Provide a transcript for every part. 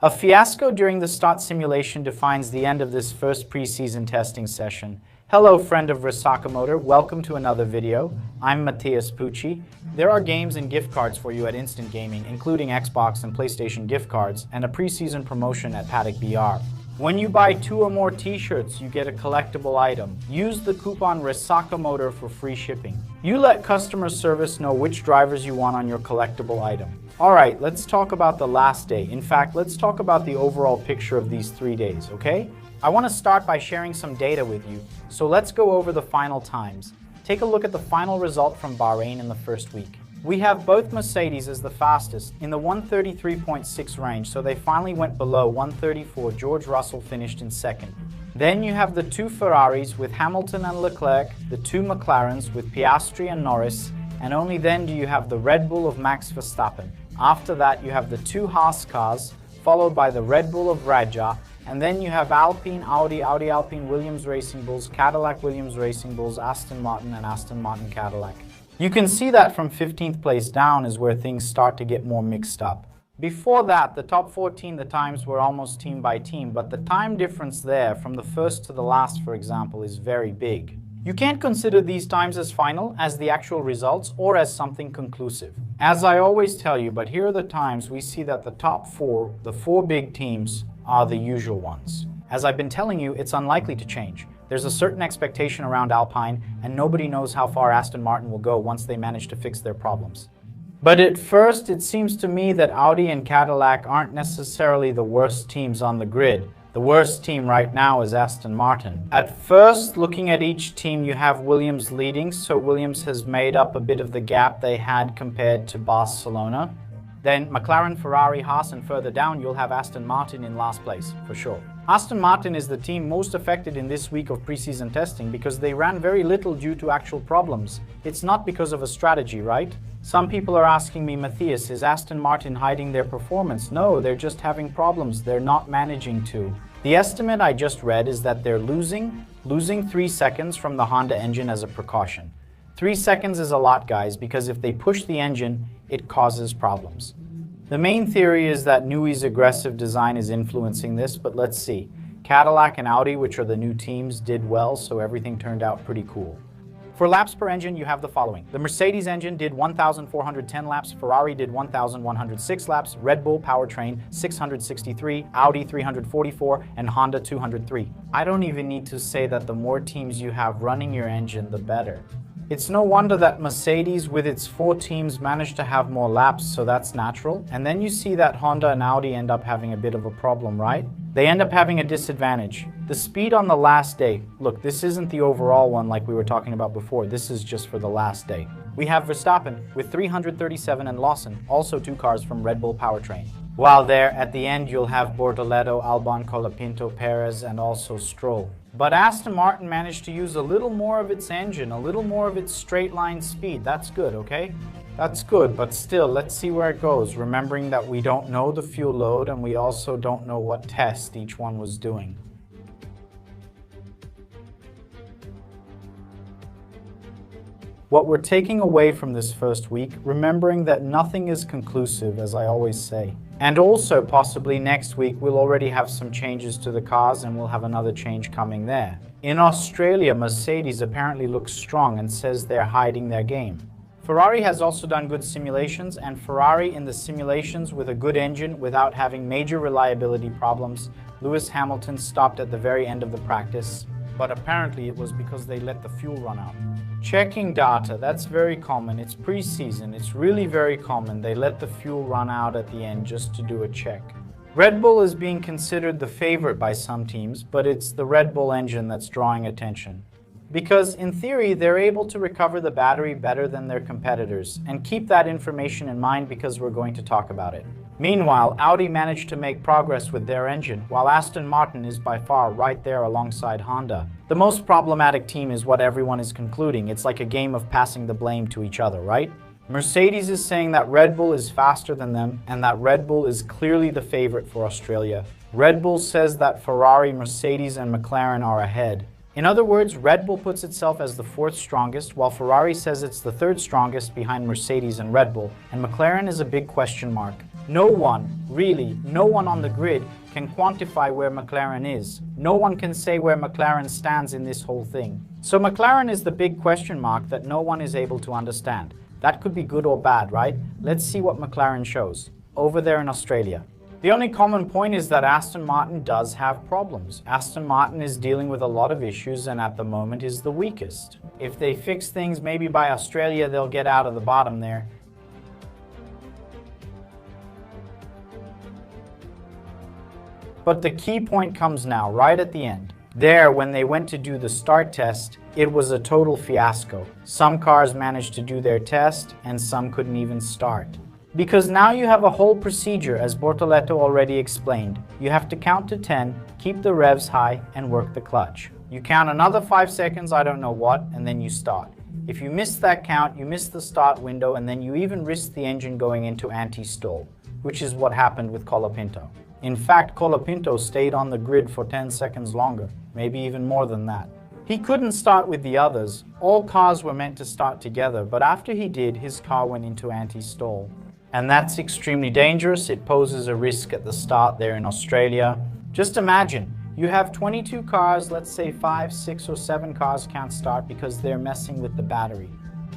A fiasco during the start simulation defines the end of this first preseason testing session. Hello friend of Sakamoto, welcome to another video. I'm Matthias Pucci. There are games and gift cards for you at Instant Gaming, including Xbox and PlayStation gift cards, and a preseason promotion at Paddock BR. When you buy 2 or more t-shirts, you get a collectible item. Use the coupon Sakamoto for free shipping. You let customer service know which drivers you want on your collectible item. Alright, let's talk about the last day. In fact, let's talk about the overall picture of these 3 days, okay? I want to start by sharing some data with you, so let's go over the final times. Take a look at the final result from Bahrain in the first week. We have both Mercedes as the fastest in the 133.6 range, so they finally went below 134. George Russell finished in second. Then you have the 2 Ferraris with Hamilton and Leclerc, the 2 McLarens with Piastri and Norris, and only then do you have the Red Bull of Max Verstappen. After that, you have the 2 Haas cars, followed by the Red Bull of Raja, and then you have Alpine, Audi Alpine, Williams Racing Bulls, Cadillac Williams Racing Bulls, Aston Martin, and Aston Martin Cadillac. You can see that from 15th place down is where things start to get more mixed up. Before that, the top 14, the times were almost team by team, but the time difference there from the first to the last, for example, is very big. You can't consider these times as final, as the actual results, or as something conclusive. As I always tell you, but here are the times we see that the top 4, the 4 big teams, are the usual ones. As I've been telling you, it's unlikely to change. There's a certain expectation around Alpine, and nobody knows how far Aston Martin will go once they manage to fix their problems. But at first, it seems to me that Audi and Cadillac aren't necessarily the worst teams on the grid. The worst team right now is Aston Martin. At first, looking at each team, you have Williams leading, so Williams has made up a bit of the gap they had compared to Barcelona. Then McLaren, Ferrari, Haas, and further down, you'll have Aston Martin in last place, for sure. Aston Martin is the team most affected in this week of preseason testing because they ran very little due to actual problems. It's not because of a strategy, right? Some people are asking me, Matthias, is Aston Martin hiding their performance? No, they're just having problems. They're not managing to. The estimate I just read is that they're losing 3 seconds from the Honda engine as a precaution. 3 seconds is a lot, guys, because if they push the engine, it causes problems. The main theory is that Newey's aggressive design is influencing this, but let's see. Cadillac and Audi, which are the new teams, did well, so everything turned out pretty cool. For laps per engine, you have the following. The Mercedes engine did 1,410 laps, Ferrari did 1,106 laps, Red Bull powertrain 663, Audi 344, and Honda 203. I don't even need to say that the more teams you have running your engine, the better. It's no wonder that Mercedes with its 4 teams managed to have more laps, so that's natural. And then you see that Honda and Audi end up having a bit of a problem, right? They end up having a disadvantage. The speed on the last day. Look, this isn't the overall one like we were talking about before. This is just for the last day. We have Verstappen with 337 and Lawson, also 2 cars from Red Bull powertrain. While there, at the end, you'll have Bortoleto, Albon, Colapinto, Perez, and also Stroll. But Aston Martin managed to use a little more of its engine, a little more of its straight line speed. That's good, okay? That's good, but still, let's see where it goes, remembering that we don't know the fuel load and we also don't know what test each one was doing. What we're taking away from this first week, remembering that nothing is conclusive, as I always say. And also, possibly next week, we'll already have some changes to the cars and we'll have another change coming there. In Australia, Mercedes apparently looks strong and says they're hiding their game. Ferrari has also done good simulations, and Ferrari in the simulations with a good engine without having major reliability problems. Lewis Hamilton stopped at the very end of the practice, but apparently it was because they let the fuel run out. Checking data, that's very common. It's preseason, it's really very common. They let the fuel run out at the end just to do a check. Red Bull is being considered the favorite by some teams, but it's the Red Bull engine that's drawing attention. Because in theory, they're able to recover the battery better than their competitors, and keep that information in mind because we're going to talk about it. Meanwhile, Audi managed to make progress with their engine, while Aston Martin is by far right there alongside Honda. The most problematic team is what everyone is concluding. It's like a game of passing the blame to each other, right? Mercedes is saying that Red Bull is faster than them and that Red Bull is clearly the favorite for Australia. Red Bull says that Ferrari, Mercedes, and McLaren are ahead. In other words, Red Bull puts itself as the 4th strongest, while Ferrari says it's the 3rd strongest behind Mercedes and Red Bull, and McLaren is a big question mark. No one, really, no one on the grid can quantify where McLaren is. No one can say where McLaren stands in this whole thing. So McLaren is the big question mark that no one is able to understand. That could be good or bad, right? Let's see what McLaren shows over there in Australia. The only common point is that Aston Martin does have problems. Aston Martin is dealing with a lot of issues and at the moment is the weakest. If they fix things, maybe by Australia they'll get out of the bottom there. But the key point comes now, right at the end. There, when they went to do the start test, it was a total fiasco. Some cars managed to do their test and some couldn't even start. Because now you have a whole procedure, as Bortoleto already explained. You have to count to 10, keep the revs high, and work the clutch. You count another 5 seconds, I don't know what, and then you start. If you miss that count, you miss the start window, and then you even risk the engine going into anti-stall, which is what happened with Colapinto. In fact, Colapinto stayed on the grid for 10 seconds longer, maybe even more than that. He couldn't start with the others. All cars were meant to start together, but after he did, his car went into anti-stall. And that's extremely dangerous. It poses a risk at the start there in Australia. Just imagine, you have 22 cars, let's say 5, 6, or 7 cars can't start because they're messing with the battery.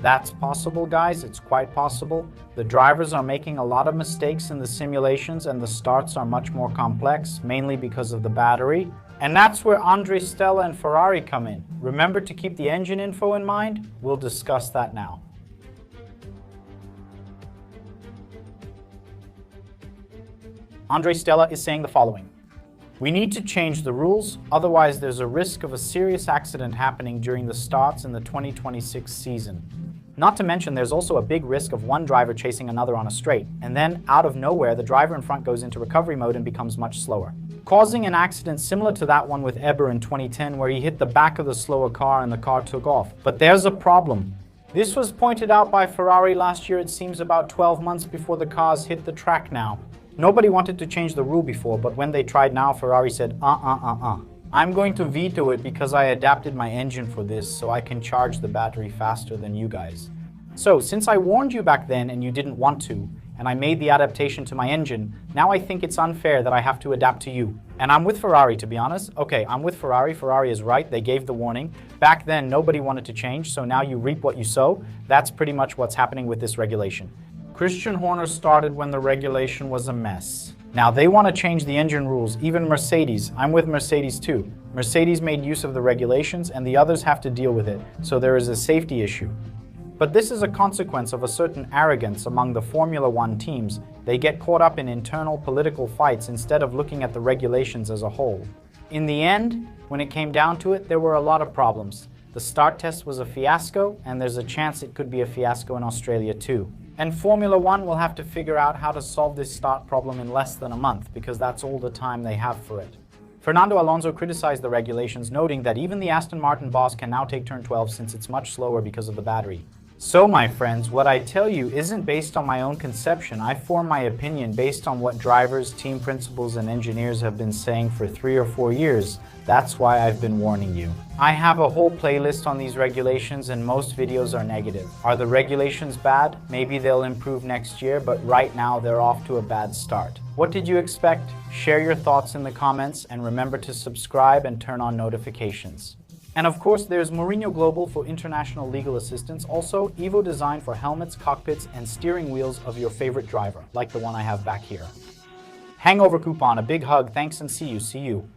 That's possible, guys. It's quite possible. The drivers are making a lot of mistakes in the simulations and the starts are much more complex, mainly because of the battery. And that's where Andre Stella and Ferrari come in. Remember to keep the engine info in mind. We'll discuss that now. Andre Stella is saying the following. We need to change the rules, otherwise there's a risk of a serious accident happening during the starts in the 2026 season. Not to mention there's also a big risk of one driver chasing another on a straight, and then out of nowhere the driver in front goes into recovery mode and becomes much slower, causing an accident similar to that one with Eber in 2010 where he hit the back of the slower car and the car took off. But there's a problem. This was pointed out by Ferrari last year, it seems about 12 months before the cars hit the track now. Nobody wanted to change the rule before, but when they tried now, Ferrari said, I'm going to veto it because I adapted my engine for this so I can charge the battery faster than you guys. So, since I warned you back then and you didn't want to, and I made the adaptation to my engine, now I think it's unfair that I have to adapt to you. And I'm with Ferrari, to be honest. Okay, I'm with Ferrari. Ferrari is right. They gave the warning. Back then, nobody wanted to change, so now you reap what you sow. That's pretty much what's happening with this regulation. Christian Horner started when the regulation was a mess. Now they want to change the engine rules, even Mercedes. I'm with Mercedes too. Mercedes made use of the regulations and the others have to deal with it, so there is a safety issue. But this is a consequence of a certain arrogance among the Formula One teams. They get caught up in internal political fights instead of looking at the regulations as a whole. In the end, when it came down to it, there were a lot of problems. The start test was a fiasco, and there's a chance it could be a fiasco in Australia too. And Formula One will have to figure out how to solve this start problem in less than a month, because that's all the time they have for it. Fernando Alonso criticized the regulations, noting that even the Aston Martin boss can now take turn 12 since it's much slower because of the battery. So my friends, what I tell you isn't based on my own conception. I form my opinion based on what drivers, team principals, and engineers have been saying for 3 or 4 years. That's why I've been warning you. I have a whole playlist on these regulations and most videos are negative. Are the regulations bad? Maybe they'll improve next year, but right now they're off to a bad start. What did you expect? Share your thoughts in the comments and remember to subscribe and turn on notifications. And of course, there's Mourinho Global for international legal assistance. Also, Evo Design for helmets, cockpits, and steering wheels of your favorite driver, like the one I have back here. Hangover coupon, a big hug, thanks and see you.